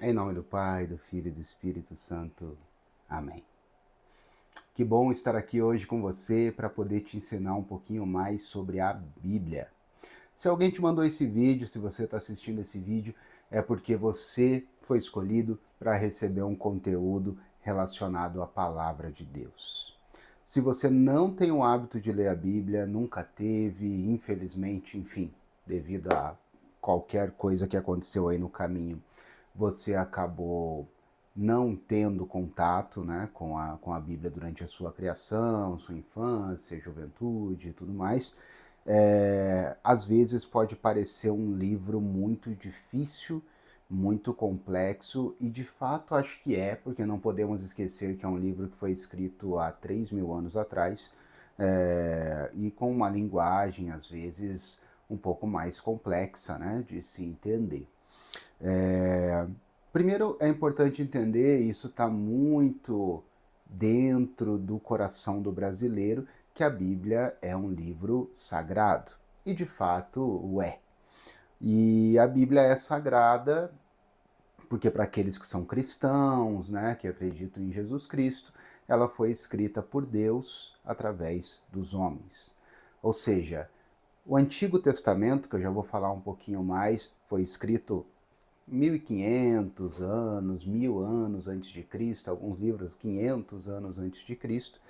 Em nome do Pai, do Filho e do Espírito Santo. Amém. Que bom estar aqui hoje com você para poder te ensinar um pouquinho mais sobre a Bíblia. Se alguém te mandou esse vídeo, se você está assistindo esse vídeo, é porque você foi escolhido para receber um conteúdo relacionado à palavra de Deus. Se você não tem o hábito de ler a Bíblia, nunca teve, infelizmente, enfim, devido a qualquer coisa que aconteceu aí no caminho, você acabou não tendo contato, né, com a Bíblia durante a sua criação, sua infância, juventude e tudo mais, às vezes pode parecer um livro muito difícil, muito complexo, e de fato acho que é, porque não podemos esquecer que é um livro que foi escrito há 3.000 anos atrás, e com uma linguagem, às vezes, um pouco mais complexa, né, de se entender. É, Primeiro é importante entender, isso está muito dentro do coração do brasileiro, que a Bíblia é um livro sagrado. E de fato o é. E a Bíblia é sagrada porque para aqueles que são cristãos, né, que acreditam em Jesus Cristo, ela foi escrita por Deus através dos homens. Ou seja, o Antigo Testamento, que eu já vou falar um pouquinho mais, foi escrito 1.500 anos, 1.000 anos antes de Cristo, alguns livros 500 anos antes de Cristo,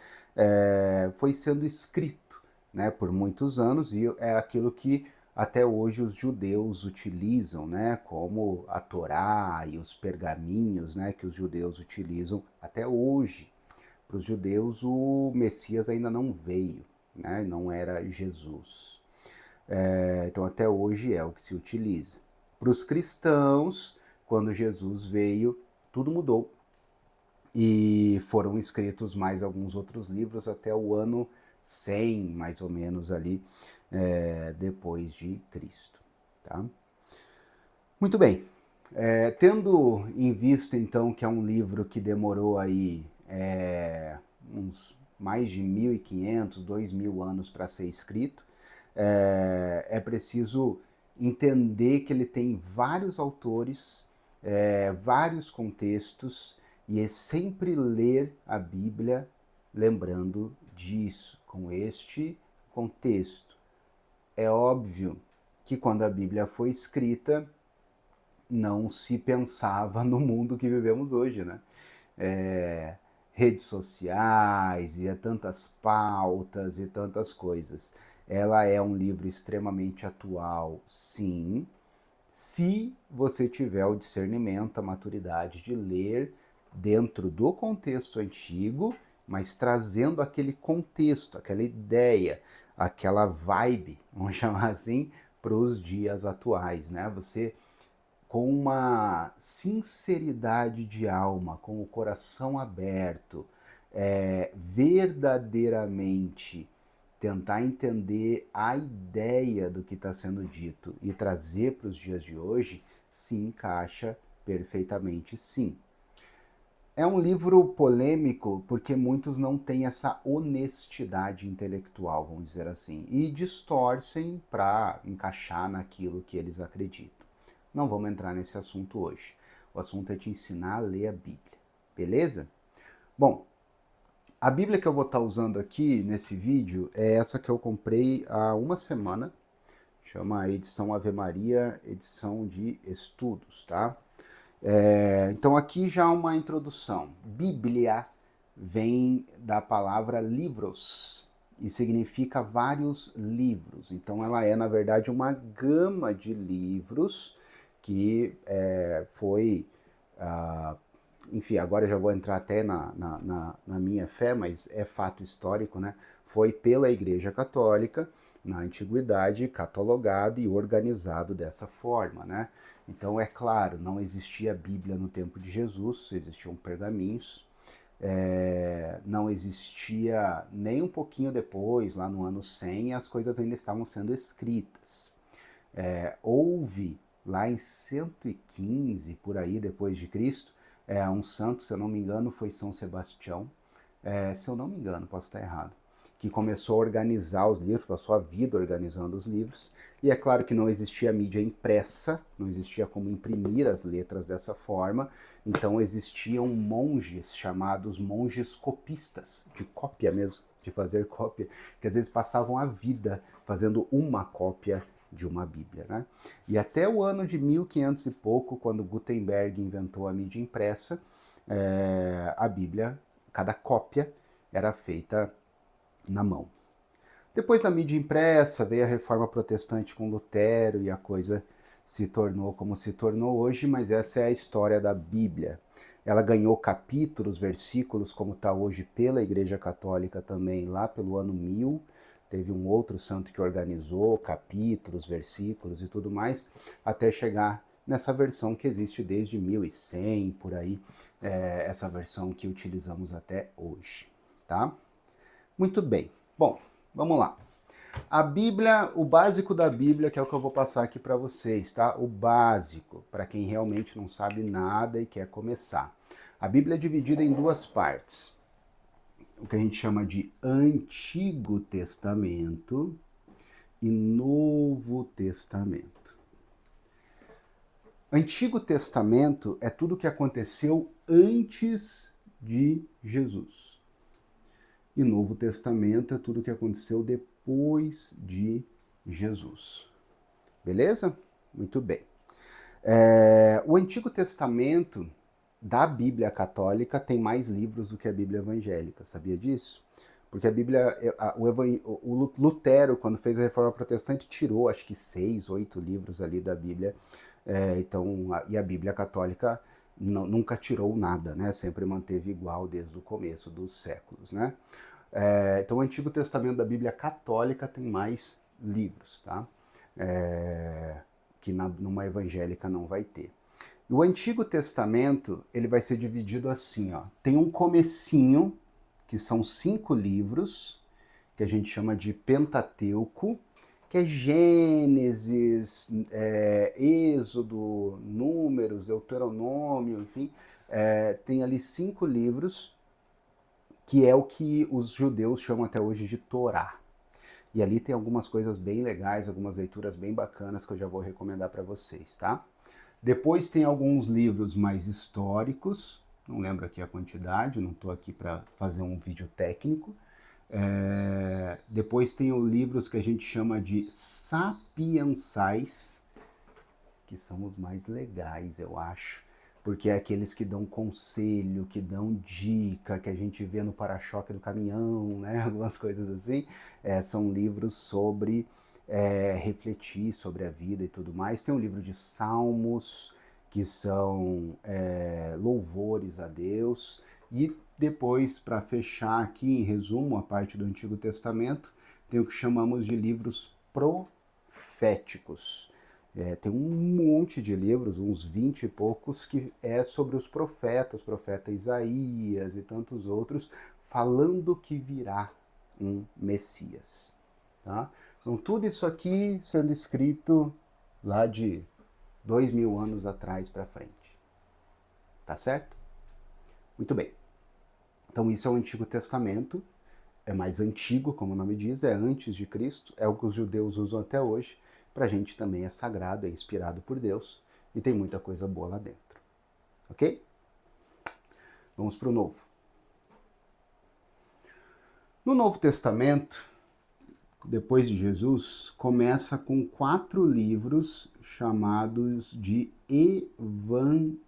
foi sendo escrito, né, por muitos anos, e é aquilo que até hoje os judeus utilizam, né, como a Torá e os pergaminhos, né, que os judeus utilizam até hoje. Para os judeus o Messias ainda não veio, né, não era Jesus. Então até hoje é o que se utiliza. Para os cristãos, quando Jesus veio, tudo mudou e foram escritos mais alguns outros livros até o ano 100, mais ou menos ali, depois de Cristo. Tá? Muito bem. Tendo em vista então que é um livro que demorou aí uns mais de 1.500, 2.000 anos para ser escrito, é preciso entender que ele tem vários autores, vários contextos, e é sempre ler a Bíblia lembrando disso, com este contexto. É óbvio que quando a Bíblia foi escrita, não se pensava no mundo que vivemos hoje, né? É, Redes sociais e tantas pautas e tantas coisas. Ela é um livro extremamente atual, sim, se você tiver o discernimento, a maturidade de ler dentro do contexto antigo, mas trazendo aquele contexto, aquela ideia, aquela vibe, vamos chamar assim, para os dias atuais, né? Você com uma sinceridade de alma, com o coração aberto, verdadeiramente tentar entender a ideia do que está sendo dito e trazer para os dias de hoje, se encaixa perfeitamente, sim. É um livro polêmico porque muitos não têm essa honestidade intelectual, vamos dizer assim, e distorcem para encaixar naquilo que eles acreditam. Não vamos entrar nesse assunto hoje. O assunto é te ensinar a ler a Bíblia, beleza? Bom, a Bíblia que eu vou estar usando aqui nesse vídeo é essa que eu comprei há uma semana. Chama a edição Ave Maria, edição de estudos, tá? Então aqui já uma introdução. Bíblia vem da palavra livros e significa vários livros. Então ela é, na verdade, uma gama de livros que foi enfim, agora eu já vou entrar até na minha fé, mas é fato histórico, né? Foi pela Igreja Católica, na Antiguidade, catalogado e organizado dessa forma, né? Então, é claro, não existia Bíblia no tempo de Jesus, existiam pergaminhos, não existia nem um pouquinho depois, lá no ano 100, as coisas ainda estavam sendo escritas. Houve lá em 115 por aí depois de Cristo, um santo, se eu não me engano, foi São Sebastião, se eu não me engano, posso estar errado. que começou a organizar os livros, passou a vida organizando os livros. E é claro que não existia mídia impressa, não existia como imprimir as letras dessa forma, então existiam monges chamados monges copistas, de cópia mesmo, de fazer cópia, que às vezes passavam a vida fazendo uma cópia de uma Bíblia, né? E até o ano de 1500 e pouco, quando Gutenberg inventou a mídia impressa, a Bíblia, cada cópia era feita na mão. Depois da mídia impressa, veio a Reforma Protestante com Lutero e a coisa se tornou como se tornou hoje, mas essa é a história da Bíblia. Ela ganhou capítulos, versículos, como está hoje pela Igreja Católica também, lá pelo ano 1000. Teve um outro santo que organizou capítulos, versículos e tudo mais, até chegar nessa versão que existe desde 1100, por aí, essa versão que utilizamos até hoje, tá? Muito bem. Bom, vamos lá. A Bíblia, o básico da Bíblia, que é o que eu vou passar aqui para vocês, tá? O básico, para quem realmente não sabe nada e quer começar. A Bíblia é dividida em duas partes. O que a gente chama de Antigo Testamento e Novo Testamento. Antigo Testamento é tudo o que aconteceu antes de Jesus. E Novo Testamento é tudo o que aconteceu depois de Jesus. Beleza? Muito bem. O Antigo Testamento da Bíblia Católica tem mais livros do que a Bíblia Evangélica, sabia disso? Porque a Bíblia, o Lutero, quando fez a Reforma Protestante, tirou acho que 6, 8 livros ali da Bíblia, e a Bíblia Católica nunca tirou nada, né? Sempre manteve igual desde o começo dos séculos, né? Então o Antigo Testamento da Bíblia Católica tem mais livros, tá? Que numa evangélica não vai ter. E o Antigo Testamento, ele vai ser dividido assim, ó. Tem um comecinho, que são 5 livros, que a gente chama de Pentateuco, que é Gênesis, Êxodo, Números, Deuteronômio, enfim. Tem ali 5 livros, que é o que os judeus chamam até hoje de Torá. E ali tem algumas coisas bem legais, algumas leituras bem bacanas que eu já vou recomendar para vocês, tá? Depois tem alguns livros mais históricos, não lembro aqui a quantidade, não estou aqui para fazer um vídeo técnico. Depois tem os livros que a gente chama de sapiensais, que são os mais legais, eu acho, porque é aqueles que dão conselho, que dão dica, que a gente vê no para-choque do caminhão, né? Algumas coisas assim. São livros sobre refletir sobre a vida e tudo mais. Tem um livro de Salmos, que são louvores a Deus. E depois, para fechar aqui, em resumo, a parte do Antigo Testamento, tem o que chamamos de livros proféticos. Tem um monte de livros, uns 20 e poucos, que é sobre os profetas, profeta Isaías e tantos outros, falando que virá um Messias. Tá? Então tudo isso aqui sendo escrito lá de 2000 anos atrás para frente. Tá certo? Muito bem. Então isso é o Antigo Testamento, é mais antigo, como o nome diz, é antes de Cristo, é o que os judeus usam até hoje. Pra gente também é sagrado, é inspirado por Deus e tem muita coisa boa lá dentro. Ok? Vamos para o Novo. No Novo Testamento, depois de Jesus, começa com 4 livros chamados de evangelhos.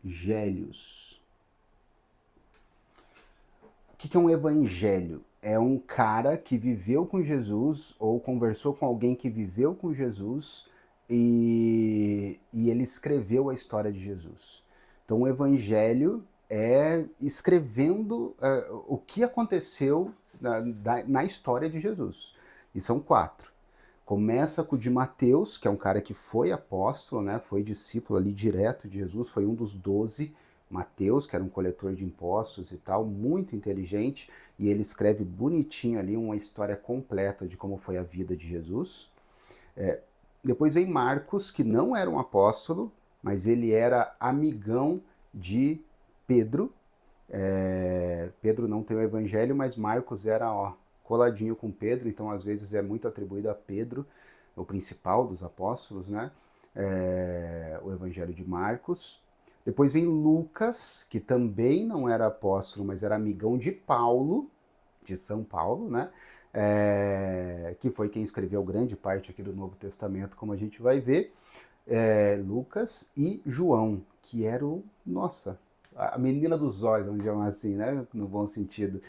O que é um evangelho? É um cara que viveu com Jesus ou conversou com alguém que viveu com Jesus e ele escreveu a história de Jesus. Então o evangelho é escrevendo o que aconteceu na história de Jesus. E são 4. Começa com o de Mateus, que é um cara que foi apóstolo, né? Foi discípulo ali direto de Jesus, foi um dos 12. Mateus, que era um coletor de impostos e tal, muito inteligente, e ele escreve bonitinho ali uma história completa de como foi a vida de Jesus. Depois vem Marcos, que não era um apóstolo, mas ele era amigão de Pedro. Pedro não tem o evangelho, mas Marcos era coladinho com Pedro, então às vezes é muito atribuído a Pedro, o principal dos apóstolos, né? O Evangelho de Marcos. Depois vem Lucas, que também não era apóstolo, mas era amigão de Paulo, de São Paulo, né? Que foi quem escreveu grande parte aqui do Novo Testamento, como a gente vai ver. Lucas e João, que era a menina dos olhos, vamos chamar assim, né? No bom sentido.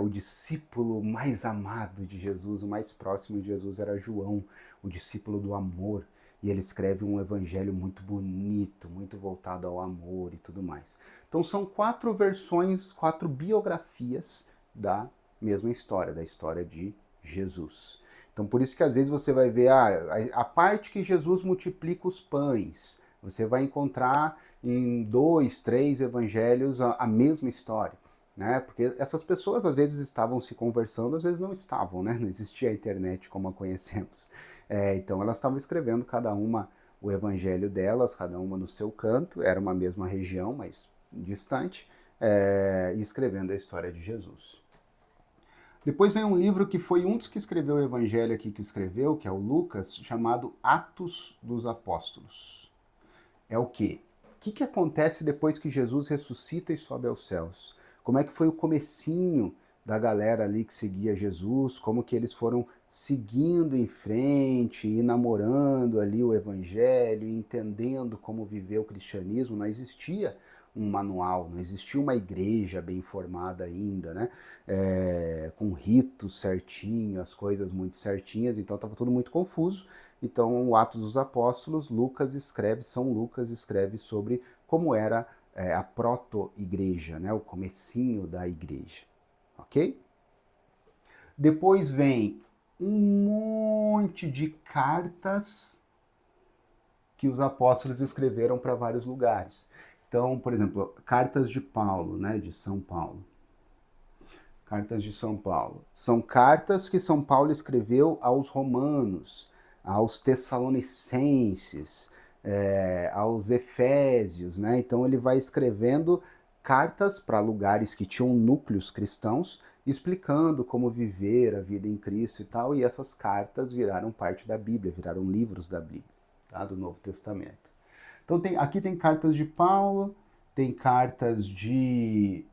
O discípulo mais amado de Jesus, o mais próximo de Jesus era João, o discípulo do amor. E ele escreve um evangelho muito bonito, muito voltado ao amor e tudo mais. Então são 4 versões, 4 biografias da mesma história, da história de Jesus. Então por isso que às vezes você vai ver a parte que Jesus multiplica os pães, você vai encontrar em 2, 3 evangelhos a mesma história. Né? Porque essas pessoas às vezes estavam se conversando, às vezes não estavam, né? Não existia a internet como a conhecemos. Então elas estavam escrevendo cada uma o evangelho delas, cada uma no seu canto, era uma mesma região, mas distante, e escrevendo a história de Jesus. Depois vem um livro que foi um dos que escreveu o evangelho aqui que escreveu, que é o Lucas, chamado Atos dos Apóstolos. É o quê? O que acontece depois que Jesus ressuscita e sobe aos céus? Como é que foi o comecinho da galera ali que seguia Jesus, como que eles foram seguindo em frente e namorando ali o evangelho, entendendo como viver o cristianismo. Não existia um manual, não existia uma igreja bem formada ainda, né? Com ritos certinho, as coisas muito certinhas, então estava tudo muito confuso. Então, o Atos dos Apóstolos, São Lucas escreve sobre como era a proto-igreja, né? O comecinho da igreja, ok? Depois vem um monte de cartas que os apóstolos escreveram para vários lugares. Então, por exemplo, cartas de Paulo, né? De São Paulo. Cartas de São Paulo. São cartas que São Paulo escreveu aos romanos, aos tessalonicenses, aos efésios, né? Então ele vai escrevendo cartas para lugares que tinham núcleos cristãos, explicando como viver a vida em Cristo e tal, e essas cartas viraram parte da Bíblia, viraram livros da Bíblia, tá? Do Novo Testamento. Então aqui tem cartas de Paulo, tem cartas de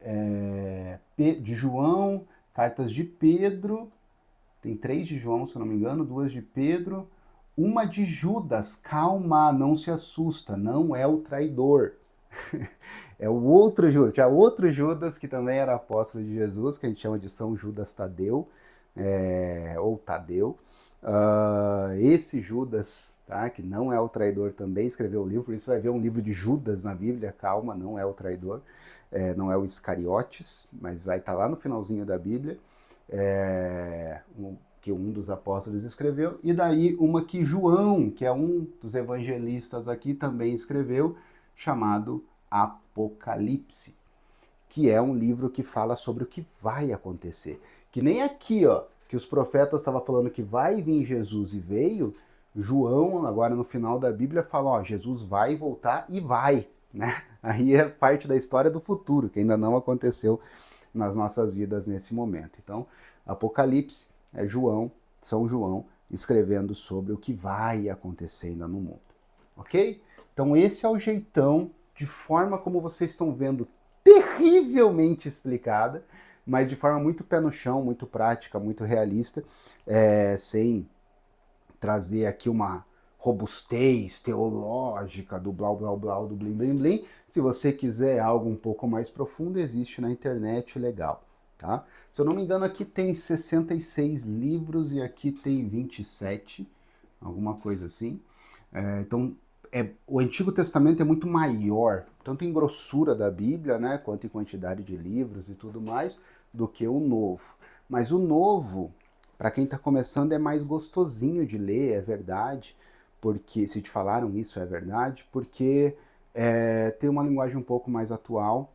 João, cartas de Pedro, tem 3 de João, se eu não me engano, 2 de Pedro, uma de Judas. Calma, não se assusta, não é o traidor. É o outro Judas. Tinha outro Judas que também era apóstolo de Jesus, que a gente chama de São Judas Tadeu, ou Tadeu. Esse Judas, tá, que não é o traidor, também escreveu o livro, por isso vai ver um livro de Judas na Bíblia. Calma, não é o traidor, não é o Iscariotes, mas vai estar lá no finalzinho da Bíblia, que um dos apóstolos escreveu. E daí uma que João, que é um dos evangelistas aqui, também escreveu, chamado Apocalipse, que é um livro que fala sobre o que vai acontecer. Que nem aqui, ó, que os profetas estavam falando que vai vir Jesus e veio, João, agora no final da Bíblia, fala, ó, Jesus vai voltar e vai, né? Aí é parte da história do futuro, que ainda não aconteceu nas nossas vidas nesse momento. Então, Apocalipse é São João, escrevendo sobre o que vai acontecer ainda no mundo, ok? Então esse é o jeitão, de forma como vocês estão vendo, terrivelmente explicada, mas de forma muito pé no chão, muito prática, muito realista, sem trazer aqui uma robustez teológica do blá blá blá, do blim blim blim. Se você quiser algo um pouco mais profundo, existe na internet, legal, tá? Se eu não me engano, aqui tem 66 livros e aqui tem 27, alguma coisa assim. Então, o Antigo Testamento é muito maior, tanto em grossura da Bíblia, né, quanto em quantidade de livros e tudo mais, do que o Novo. Mas o Novo, para quem está começando, é mais gostosinho de ler, é verdade, porque, se te falaram isso, é verdade, porque tem uma linguagem um pouco mais atual,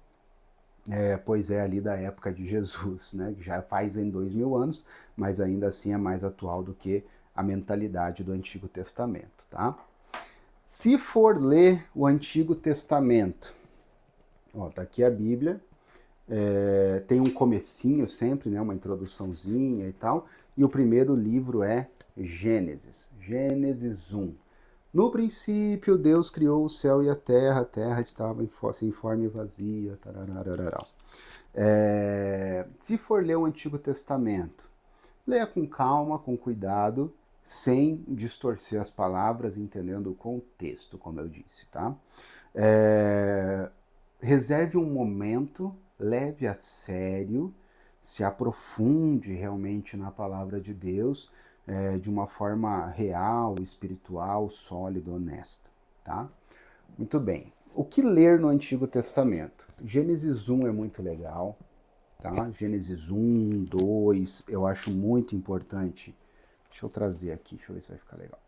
pois é ali da época de Jesus, né, que já faz em 2000 anos, mas ainda assim é mais atual do que a mentalidade do Antigo Testamento, tá? Se for ler o Antigo Testamento, ó, tá aqui a Bíblia, Tem um comecinho sempre, né, uma introduçãozinha e tal, e o primeiro livro é Gênesis, Gênesis 1. No princípio, Deus criou o céu e a terra estava sem forma e vazia. Tararararará. Se for ler o Antigo Testamento, leia com calma, com cuidado, sem distorcer as palavras, entendendo o contexto, como eu disse, tá? Reserve um momento, leve a sério, se aprofunde realmente na palavra de Deus, de uma forma real, espiritual, sólida, honesta, tá? Muito bem. O que ler no Antigo Testamento? Gênesis 1 é muito legal, tá? Gênesis 1, 2, eu acho muito importante. Deixa eu trazer aqui, deixa eu ver se vai ficar legal.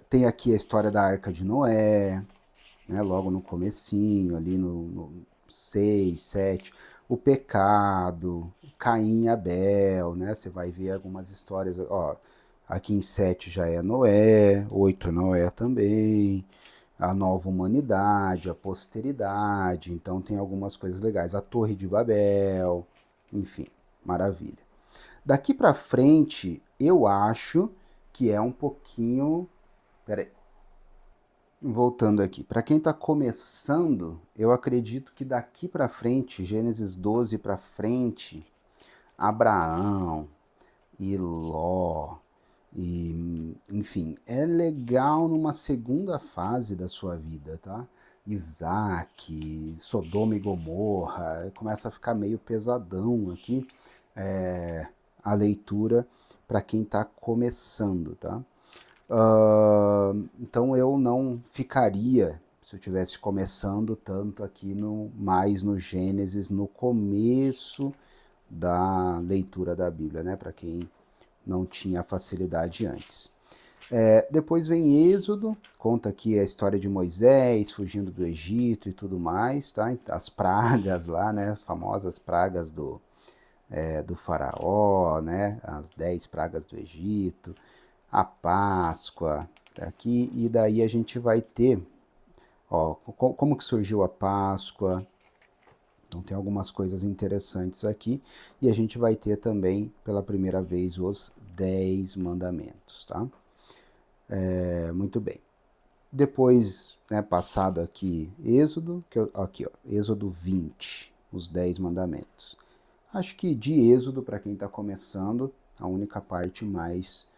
Tem aqui a história da Arca de Noé, né, logo no comecinho, ali no 6, 7, o pecado, Caim e Abel, né, você vai ver algumas histórias, ó, aqui em 7 já é Noé, 8 Noé também, a nova humanidade, a posteridade, então tem algumas coisas legais, a Torre de Babel, enfim, maravilha. Daqui para frente, eu acho que é um pouquinho... Peraí. Voltando aqui, para quem está começando, eu acredito que daqui para frente, Gênesis 12 para frente, Abraão e Ló, e, enfim, é legal numa segunda fase da sua vida, tá? Isaac, Sodoma e Gomorra, começa a ficar meio pesadão aqui a leitura para quem está começando, tá? Então eu não ficaria, se eu estivesse começando, tanto aqui mais no Gênesis, no começo da leitura da Bíblia, né? Para quem não tinha facilidade antes. Depois vem Êxodo, conta aqui a história de Moisés fugindo do Egito e tudo mais, tá? As pragas lá, né? As famosas pragas do faraó, né? As 10 pragas do Egito, a Páscoa, tá aqui, e daí a gente vai ter, ó, como que surgiu a Páscoa, então tem algumas coisas interessantes aqui, e a gente vai ter também, pela primeira vez, os 10 mandamentos, tá? Muito bem. Depois, né, passado aqui Êxodo, aqui, ó, Êxodo 20, os 10 mandamentos. Acho que de Êxodo, para quem está começando, a única parte mais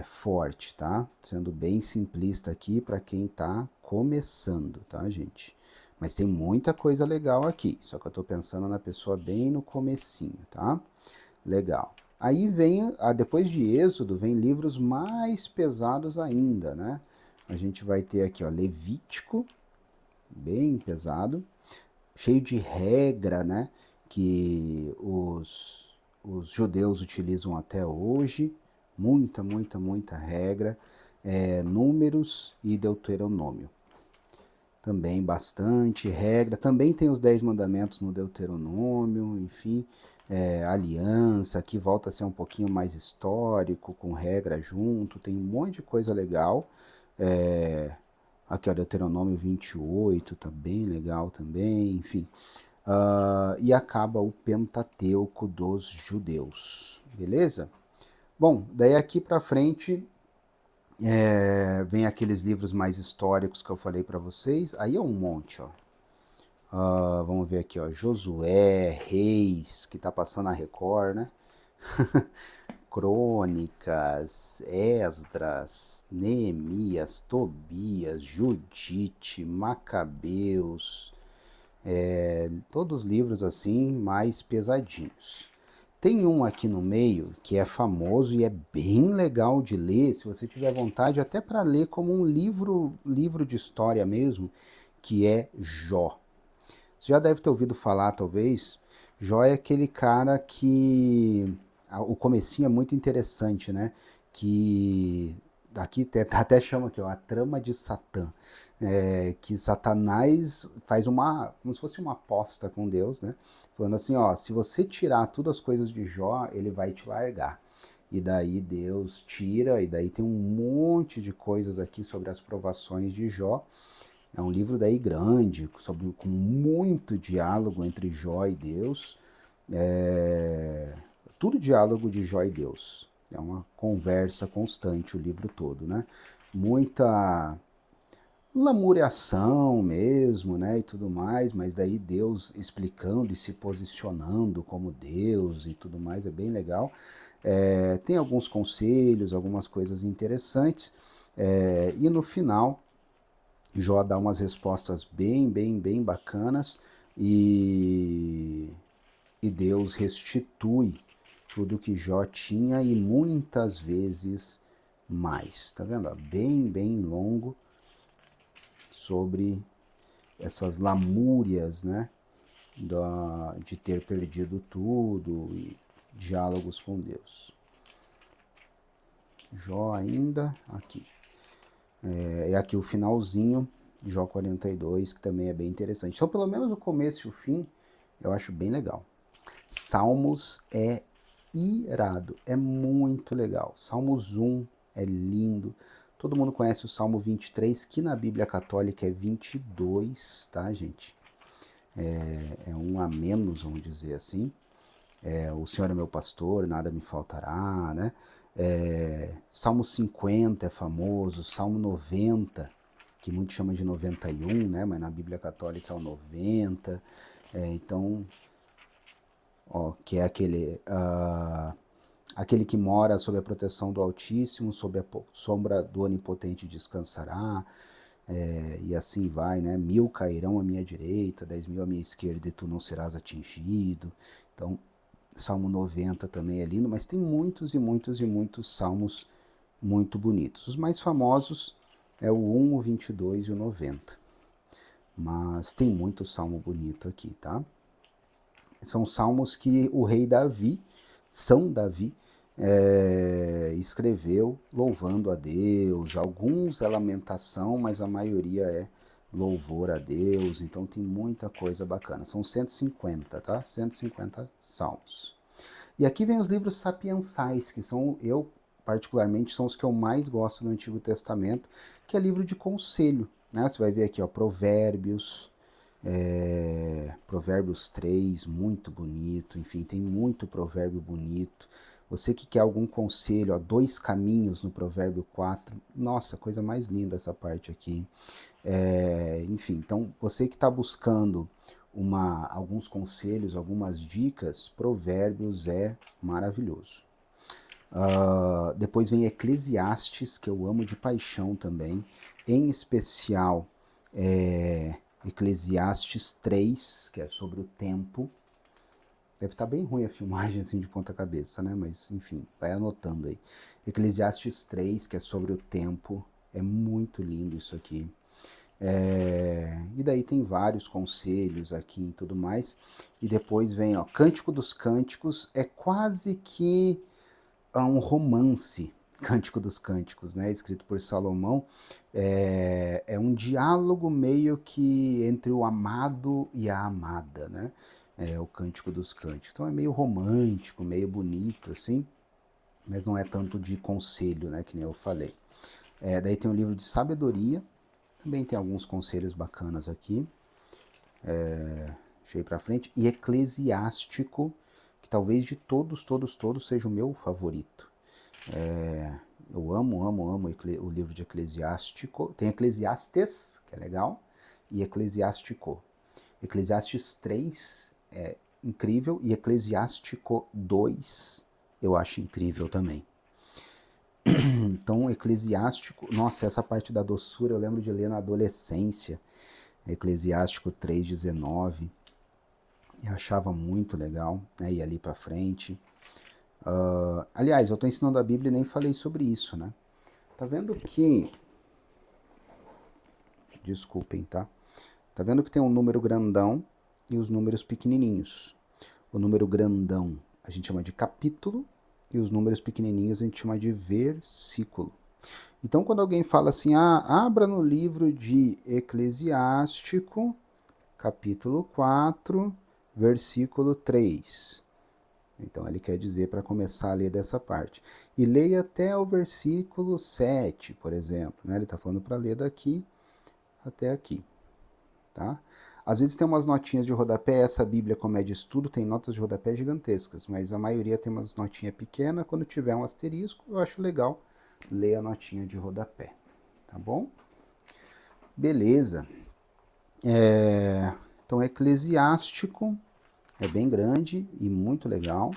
forte, tá? Sendo bem simplista aqui para quem está começando, tá, gente? Mas tem muita coisa legal aqui, só que eu estou pensando na pessoa bem no comecinho, tá? Legal. Aí vem, depois de Êxodo, vem livros mais pesados ainda, né? A gente vai ter aqui, ó, Levítico, bem pesado, cheio de regra, né? Que os judeus utilizam até hoje, muita regra, Números e Deuteronômio. Também bastante regra, também tem os 10 mandamentos no Deuteronômio, enfim, aliança, aqui volta a ser um pouquinho mais histórico, com regra junto, tem um monte de coisa legal. Aqui, ó, Deuteronômio 28, tá bem legal também, enfim. E acaba o Pentateuco dos judeus, beleza? Bom, daí aqui para frente vem aqueles livros mais históricos que eu falei para vocês. Aí é um monte, ó. Vamos ver aqui, ó, Josué, Reis, que tá passando na Record, né? Crônicas, Esdras, Neemias, Tobias, Judite, Macabeus, todos livros assim mais pesadinhos. Tem um aqui no meio que é famoso e é bem legal de ler, se você tiver vontade, até para ler como um livro de história mesmo, que é Jó. Você já deve ter ouvido falar, talvez. Jó é aquele cara que... O comecinho é muito interessante, né? Que aqui até chama aqui, ó, a trama de Satã. Que Satanás faz como se fosse uma aposta com Deus, né? Falando assim, ó, se você tirar todas as coisas de Jó, ele vai te largar. e daí Deus tira, e daí tem um monte de coisas aqui sobre as provações de Jó. É um livro daí grande, com muito diálogo entre Jó e Deus. Tudo diálogo de Jó e Deus. É uma conversa constante o livro todo, né? Muita lamuriação mesmo, né, e tudo mais, mas daí Deus explicando e se posicionando como Deus e tudo mais, é bem legal. Tem alguns conselhos, algumas coisas interessantes, e no final Jó dá umas respostas bem bacanas e Deus restitui tudo que Jó tinha e muitas vezes mais. Tá vendo? Bem longo sobre essas lamúrias, né? De ter perdido tudo e diálogos com Deus. Jó ainda aqui. É aqui o finalzinho, Jó 42, que também é bem interessante. Então, pelo menos o começo e o fim, eu acho bem legal. Salmos é irado, é muito legal. Salmos 1 é lindo. Todo mundo conhece o Salmo 23, que na Bíblia Católica é 22, tá, gente? É um a menos, vamos dizer assim. O Senhor é meu pastor, nada me faltará, né? Salmo 50 é famoso, Salmo 90, que muitos chamam de 91, né? Mas na Bíblia Católica é o 90. Então, que é aquele que mora sob a proteção do Altíssimo, sob a sombra do Onipotente descansará, e assim vai, né? 1000 cairão à minha direita, 10.000 à minha esquerda e tu não serás atingido. Então, Salmo 90 também é lindo, mas tem muitos salmos muito bonitos. Os mais famosos é o 1, o 22 e o 90. Mas tem muito salmo bonito aqui, tá? São salmos que o rei Davi, São Davi, escreveu louvando a Deus. Alguns é lamentação, mas a maioria é louvor a Deus. Então tem muita coisa bacana. São 150, tá? 150 salmos. E aqui vem os livros sapiensais, que particularmente, são os que eu mais gosto no Antigo Testamento, que é livro de conselho, né? Você vai ver aqui, ó, Provérbios, Provérbios 3, muito bonito, enfim, tem muito provérbio bonito. Você que quer algum conselho, ó, 2 caminhos no Provérbio 4, nossa, coisa mais linda essa parte aqui. Enfim, então você que está buscando alguns conselhos, algumas dicas, Provérbios é maravilhoso. Depois vem Eclesiastes, que eu amo de paixão também, em especial Eclesiastes 3, que é sobre o tempo. Deve estar bem ruim a filmagem assim de ponta cabeça, né? Mas enfim, vai anotando aí. Eclesiastes 3, que é sobre o tempo, é muito lindo isso aqui. E daí tem vários conselhos aqui e tudo mais. E depois vem, ó, Cântico dos Cânticos, é quase que um romance, Cântico dos Cânticos, né, escrito por Salomão. É um diálogo meio que entre o amado e a amada, né? O Cântico dos Cânticos. Então é meio romântico, meio bonito, assim, mas não é tanto de conselho, né, que nem eu falei. Daí tem o livro de sabedoria, também tem alguns conselhos bacanas aqui. Deixa eu ir pra frente. E Eclesiástico, que talvez de todos seja o meu favorito. Eu amo o livro de Eclesiástico. Tem Eclesiastes, que é legal, e Eclesiástico. Eclesiastes 3 é incrível, e Eclesiástico 2 eu acho incrível também. Então, Eclesiástico, nossa, essa parte da doçura eu lembro de ler na adolescência, Eclesiástico 3,19, eu achava muito legal, né, ir ali pra frente. Aliás, eu estou ensinando a Bíblia e nem falei sobre isso, né? Tá vendo que... Desculpem, tá? Tá vendo que tem um número grandão e os números pequenininhos. O número grandão a gente chama de capítulo e os números pequenininhos a gente chama de versículo. Então, quando alguém fala assim, abra no livro de Eclesiástico, capítulo 4, versículo 3. Então ele quer dizer para começar a ler dessa parte. E leia até o versículo 7, por exemplo. Né? Ele está falando para ler daqui até aqui. Tá? Às vezes tem umas notinhas de rodapé, essa Bíblia, como é de estudo, tem notas de rodapé gigantescas, mas a maioria tem umas notinhas pequenas. Quando tiver um asterisco, eu acho legal ler a notinha de rodapé. Tá bom? Beleza. Então, Eclesiástico é bem grande e muito legal.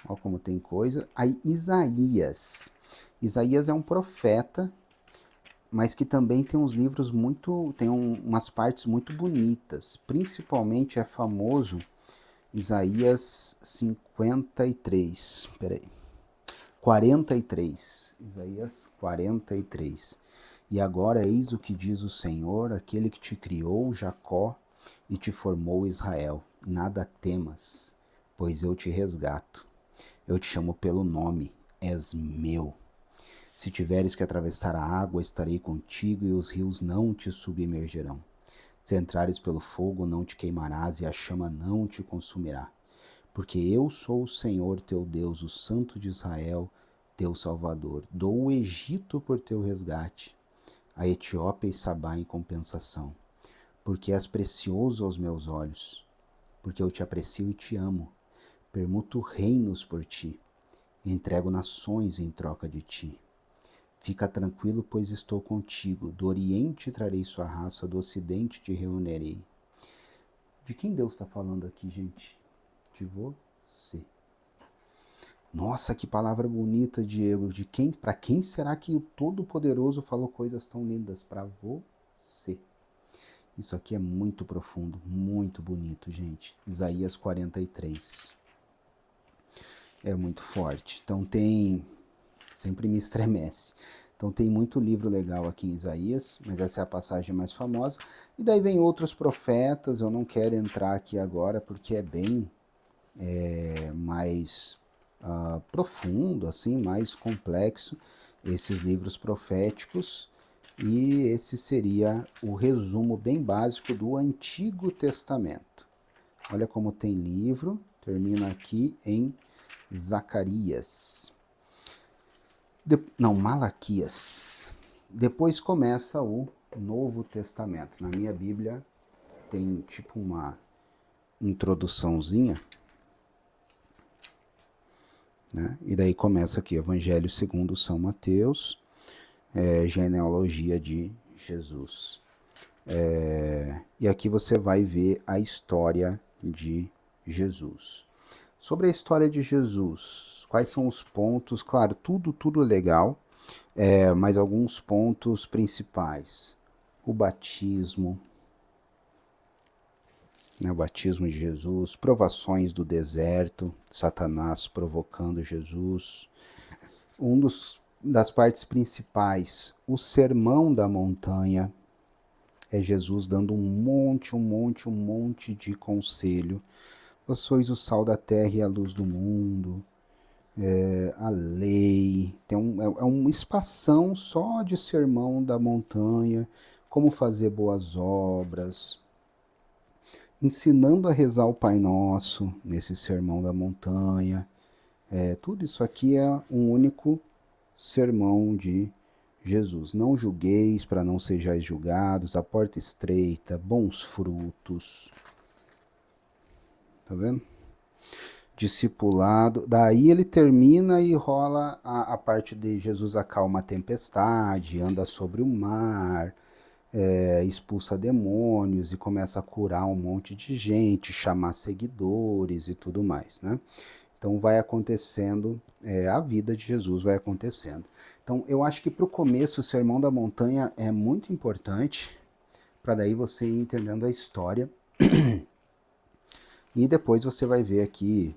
Olha como tem coisa. Aí, Isaías. Isaías é um profeta, mas que também tem uns livros muito... tem umas partes muito bonitas. Principalmente é famoso Isaías 53. Peraí. 43. Isaías 43. E agora eis o que diz o Senhor, aquele que te criou, Jacó, e te formou, Israel. Nada temas, pois eu te resgato. Eu te chamo pelo nome, és meu. Se tiveres que atravessar a água, estarei contigo, e os rios não te submergerão. Se entrares pelo fogo, não te queimarás, e a chama não te consumirá. Porque eu sou o Senhor teu Deus, o Santo de Israel, teu Salvador. Dou o Egito por teu resgate, a Etiópia e Sabá em compensação. Porque és precioso aos meus olhos, porque eu te aprecio e te amo. Permuto reinos por ti, entrego nações em troca de ti. Fica tranquilo, pois estou contigo. Do Oriente trarei sua raça, do Ocidente te reunirei. De quem Deus está falando aqui, gente? De você. Nossa, que palavra bonita, Diego. De quem, para quem será que o Todo-Poderoso falou coisas tão lindas? Para você. Isso aqui é muito profundo, muito bonito, gente. Isaías 43. É muito forte. Então tem... sempre me estremece. Então tem muito livro legal aqui em Isaías, mas essa é a passagem mais famosa. E daí vem outros profetas, eu não quero entrar aqui agora porque é bem mais profundo, assim, mais complexo, esses livros proféticos. E esse seria o resumo bem básico do Antigo Testamento. Olha como tem livro, termina aqui em Zacarias. Não, Malaquias. Depois começa o Novo Testamento. Na minha Bíblia tem tipo uma introduçãozinha, né? E daí começa aqui, Evangelho segundo São Mateus, genealogia de Jesus. E aqui você vai ver a história de Jesus. Sobre a história de Jesus, quais são os pontos? Claro, tudo legal, mas alguns pontos principais. O batismo, né, o batismo de Jesus, provações do deserto, Satanás provocando Jesus. Das partes principais, o sermão da montanha, é Jesus dando um monte de conselho. Vós sois o sal da terra e a luz do mundo. A lei, tem um espação só de sermão da montanha, como fazer boas obras, ensinando a rezar o Pai Nosso nesse sermão da montanha. Tudo isso aqui é um único sermão de Jesus. Não julgueis para não sejais julgados, a porta estreita, bons frutos. Tá vendo? Discipulado. Daí ele termina e rola a parte de Jesus acalma a tempestade, anda sobre o mar, expulsa demônios e começa a curar um monte de gente, chamar seguidores e tudo mais, né? Então vai acontecendo, a vida de Jesus vai acontecendo. Então eu acho que para o começo o Sermão da Montanha é muito importante, para daí você ir entendendo a história. E depois você vai ver aqui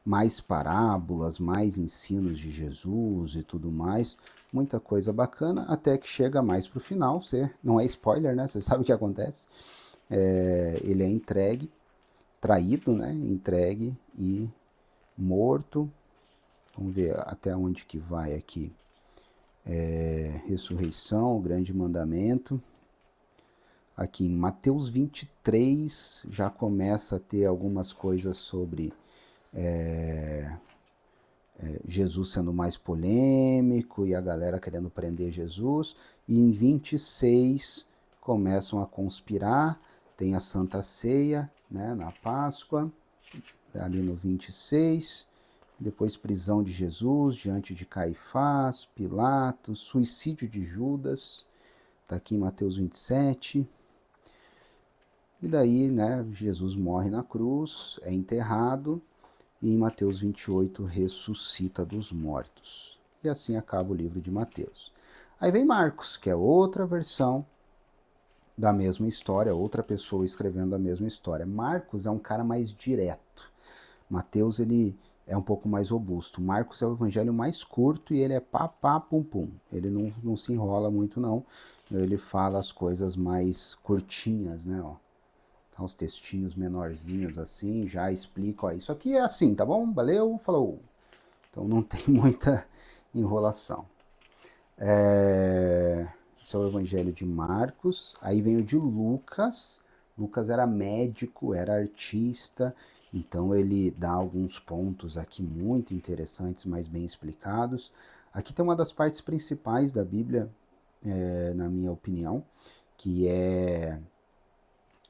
mais parábolas, mais ensinos de Jesus e tudo mais. Muita coisa bacana, até que chega mais para o final. Não é spoiler, né? Você sabe o que acontece. Ele é entregue, traído, né? Entregue e morto. Vamos ver até onde que vai aqui. Ressurreição, o grande mandamento. Aqui em Mateus 23 já começa a ter algumas coisas sobre Jesus sendo mais polêmico e a galera querendo prender Jesus. E em 26 começam a conspirar, tem a Santa Ceia, né, na Páscoa, ali no 26. Depois prisão de Jesus diante de Caifás, Pilatos, suicídio de Judas, está aqui em Mateus 27. E daí, né, Jesus morre na cruz, é enterrado, e em Mateus 28 ressuscita dos mortos. E assim acaba o livro de Mateus. Aí vem Marcos, que é outra versão da mesma história, outra pessoa escrevendo a mesma história. Marcos é um cara mais direto. Mateus, ele é um pouco mais robusto. Marcos é o evangelho mais curto e ele é pá, pá, pum, pum. Ele não se enrola muito, não. Ele fala as coisas mais curtinhas, né, ó. Os textinhos menorzinhos assim, já explica, ó, isso aqui é assim, tá bom? Valeu, falou. Então não tem muita enrolação. Esse é o evangelho de Marcos. Aí vem o de Lucas. Lucas era médico, era artista, então ele dá alguns pontos aqui muito interessantes, mas bem explicados. Aqui tem uma das partes principais da Bíblia, na minha opinião, que é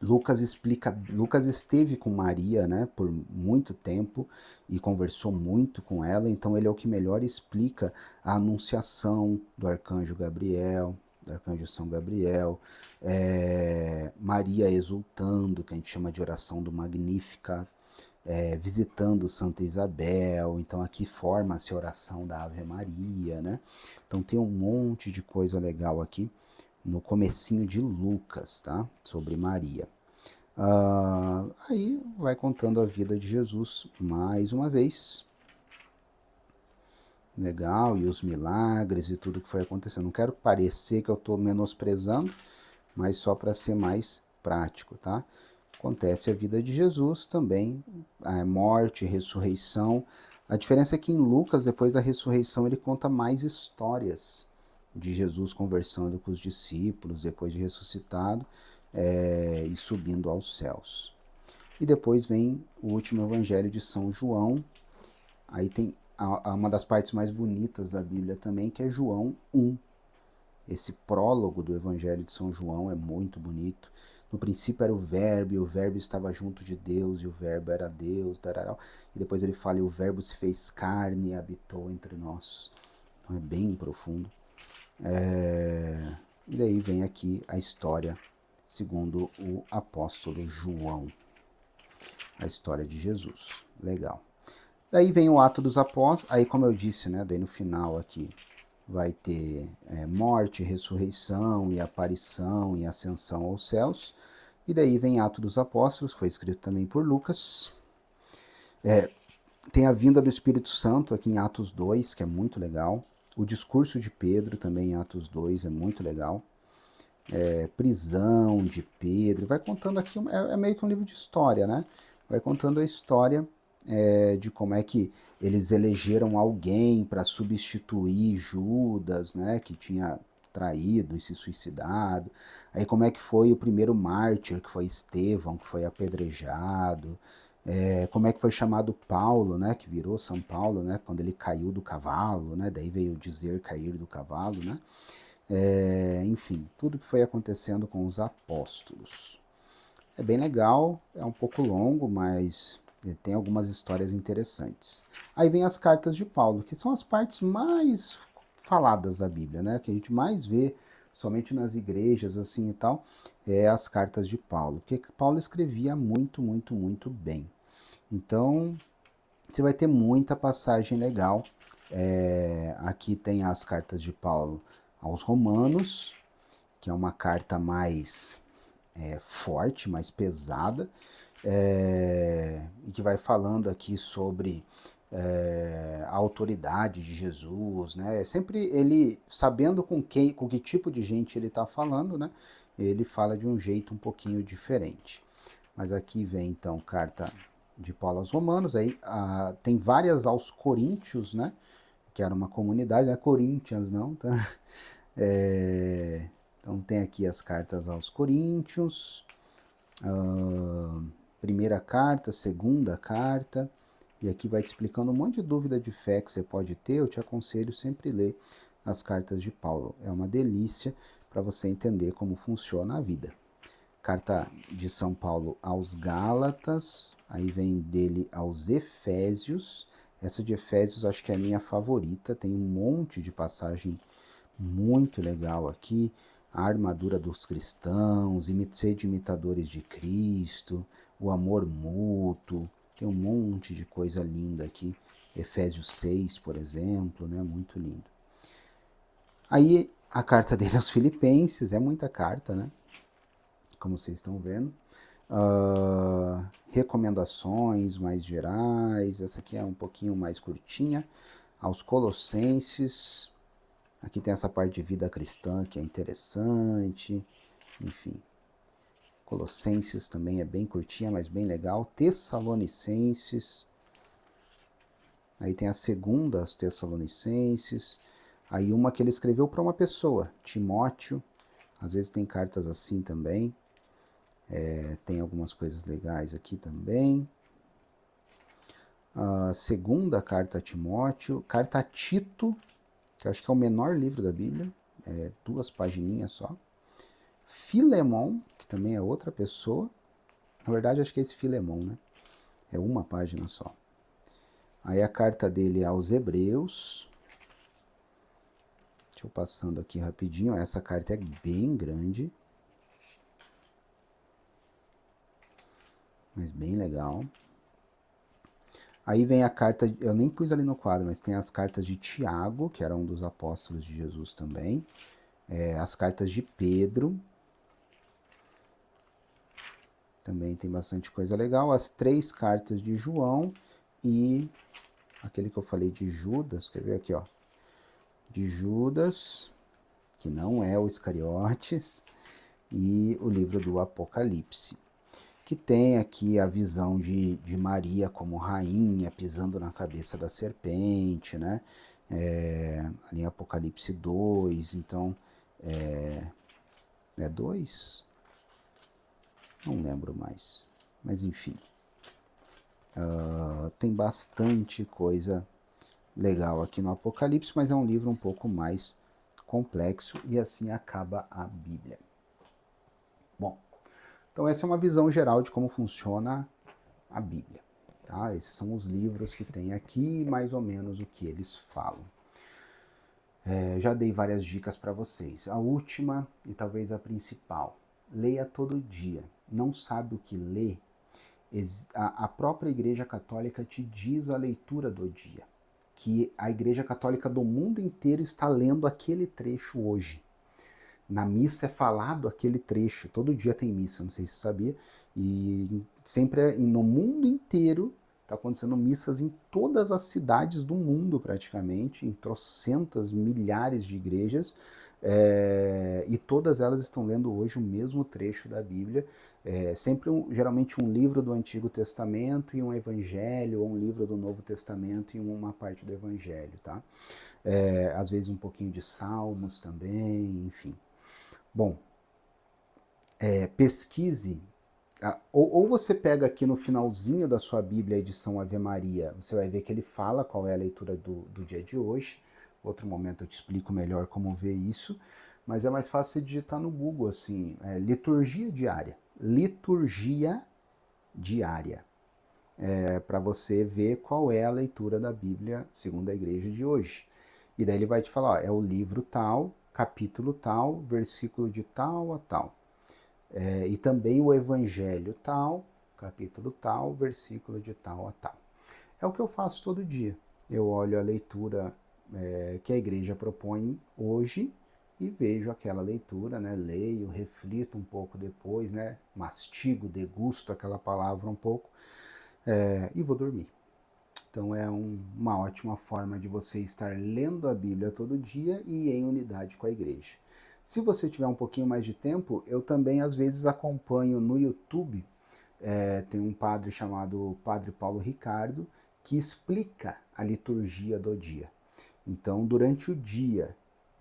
Lucas explica, Lucas esteve com Maria, né, por muito tempo e conversou muito com ela, então ele é o que melhor explica a anunciação do arcanjo Gabriel, do arcanjo São Gabriel, Maria exultando, que a gente chama de oração do Magnífica, visitando Santa Isabel, então aqui forma-se a oração da Ave Maria, né? Então tem um monte de coisa legal aqui no comecinho de Lucas, tá? Sobre Maria. Aí vai contando a vida de Jesus mais uma vez. Legal, e os milagres e tudo que foi acontecendo. Não quero parecer que eu estou menosprezando, mas só para ser mais prático, tá? Acontece a vida de Jesus também, a morte, ressurreição. A diferença é que em Lucas, depois da ressurreição, ele conta mais histórias de Jesus conversando com os discípulos, depois de ressuscitado, e subindo aos céus. E depois vem o último evangelho de São João. Aí tem uma das partes mais bonitas da Bíblia também, que é João 1. Esse prólogo do evangelho de São João é muito bonito. No princípio era o verbo, e o verbo estava junto de Deus, e o verbo era Deus, tararau. E depois ele fala, e o verbo se fez carne e habitou entre nós. Então é bem profundo. E daí vem aqui a história segundo o apóstolo João. A história de Jesus. Legal. Daí vem o ato dos apóstolos. Aí, como eu disse, né? Daí no final aqui vai ter morte, ressurreição e aparição e ascensão aos céus. E daí vem Atos dos Apóstolos, que foi escrito também por Lucas. Tem a vinda do Espírito Santo aqui em Atos 2, que é muito legal. O discurso de Pedro também em Atos 2 é muito legal. Prisão de Pedro. Vai contando aqui, é meio que um livro de história, né? Vai contando a história de como é que eles elegeram alguém para substituir Judas, né, que tinha traído e se suicidado. Aí como é que foi o primeiro mártir, que foi Estevão, que foi apedrejado. Como é que foi chamado Paulo, né, que virou São Paulo, né, quando ele caiu do cavalo, né, daí veio dizer cair do cavalo, né. Enfim, tudo que foi acontecendo com os apóstolos. É bem legal, é um pouco longo, mas tem algumas histórias interessantes. Aí vem as cartas de Paulo, que são as partes mais faladas da Bíblia, né? Que a gente mais vê, somente nas igrejas assim e tal, as cartas de Paulo. Porque Paulo escrevia muito, muito, muito bem. Então, você vai ter muita passagem legal. Aqui tem as cartas de Paulo aos Romanos, que é uma carta mais forte, mais pesada, e que vai falando aqui sobre a autoridade de Jesus, né? Sempre ele, sabendo com que tipo de gente ele está falando, né? Ele fala de um jeito um pouquinho diferente. Mas aqui vem então carta de Paulo aos Romanos, aí tem várias aos Coríntios, né? Que era uma comunidade, não é Corinthians não, tá? Então tem aqui as cartas aos Coríntios, primeira carta, segunda carta, e aqui vai te explicando um monte de dúvida de fé que você pode ter. Eu te aconselho sempre ler as cartas de Paulo. É uma delícia para você entender como funciona a vida. Carta de São Paulo aos Gálatas, aí vem dele aos Efésios. Essa de Efésios acho que é a minha favorita, tem um monte de passagem muito legal aqui. A armadura dos cristãos, ser de imitadores de Cristo, o amor mútuo, tem um monte de coisa linda aqui. Efésios 6, por exemplo, né? Muito lindo. Aí a carta dele aos Filipenses, é muita carta, né? Como vocês estão vendo. Recomendações mais gerais, essa aqui é um pouquinho mais curtinha. Aos Colossenses, aqui tem essa parte de vida cristã que é interessante, enfim. Colossenses também é bem curtinha, mas bem legal. Tessalonicenses, aí tem a segunda, os Tessalonicenses. Aí uma que ele escreveu para uma pessoa, Timóteo. Às vezes tem cartas assim também. Tem algumas coisas legais aqui também. Segunda carta a Timóteo. Carta a Tito, que eu acho que é o menor livro da Bíblia. 2 pagininhas só. Filemon, que também é outra pessoa. Na verdade, acho que é esse Filemon, né? É uma página só. Aí a carta dele aos Hebreus. Deixa eu passando aqui rapidinho. Essa carta é bem grande, mas bem legal. Aí vem a carta, eu nem pus ali no quadro, mas tem as cartas de Tiago, que era um dos apóstolos de Jesus também. As cartas de Pedro. Também tem bastante coisa legal. As 3 cartas de João e aquele que eu falei de Judas, quer ver aqui, ó. De Judas, que não é o Iscariotes, e o livro do Apocalipse, que tem aqui a visão de Maria como rainha, pisando na cabeça da serpente, né? Ali em Apocalipse 2, então, é 2? Não lembro mais, mas enfim. Tem bastante coisa legal aqui no Apocalipse, mas é um livro um pouco mais complexo e assim acaba a Bíblia. Bom, então essa é uma visão geral de como funciona a Bíblia. Tá? Esses são os livros que tem aqui, mais ou menos o que eles falam. Já dei várias dicas para vocês. A última e talvez a principal: leia todo dia. Não sabe o que ler? A própria Igreja Católica te diz a leitura do dia, que a Igreja Católica do mundo inteiro está lendo aquele trecho hoje. Na missa é falado aquele trecho, todo dia tem missa, não sei se você sabia, e sempre no mundo inteiro está acontecendo missas em todas as cidades do mundo praticamente, em trocentas milhares de igrejas, e todas elas estão lendo hoje o mesmo trecho da Bíblia, sempre geralmente um livro do Antigo Testamento e um Evangelho, ou um livro do Novo Testamento e uma parte do Evangelho, tá? Às vezes um pouquinho de Salmos também, enfim. Bom, pesquise, ou você pega aqui no finalzinho da sua Bíblia, a edição Ave Maria, você vai ver que ele fala qual é a leitura do dia de hoje. Outro momento eu te explico melhor como ver isso, mas é mais fácil você digitar no Google, assim, liturgia diária. Liturgia diária. Para você ver qual é a leitura da Bíblia segundo a igreja de hoje. E daí ele vai te falar, ó, é o livro tal, capítulo tal, versículo de tal a tal. E também o evangelho tal, capítulo tal, versículo de tal a tal. É o que eu faço todo dia. Eu olho a leitura que a igreja propõe hoje e vejo aquela leitura, né? Leio, reflito um pouco depois, né? Mastigo, degusto aquela palavra um pouco e vou dormir. Então é uma ótima forma de você estar lendo a Bíblia todo dia e em unidade com a igreja. Se você tiver um pouquinho mais de tempo, eu também às vezes acompanho no YouTube, tem um padre chamado Padre Paulo Ricardo, que explica a liturgia do dia. Então, durante o dia,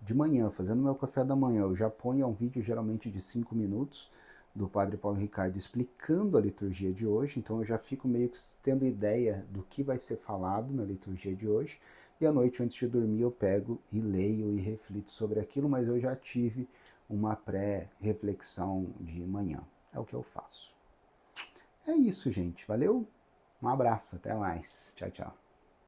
de manhã, fazendo meu café da manhã, eu já ponho um vídeo geralmente de 5 minutos do Padre Paulo Ricardo explicando a liturgia de hoje, então eu já fico meio que tendo ideia do que vai ser falado na liturgia de hoje, e à noite antes de dormir eu pego e leio e reflito sobre aquilo, mas eu já tive uma pré-reflexão de manhã, é o que eu faço. É isso, gente, valeu? Um abraço, até mais, tchau, tchau.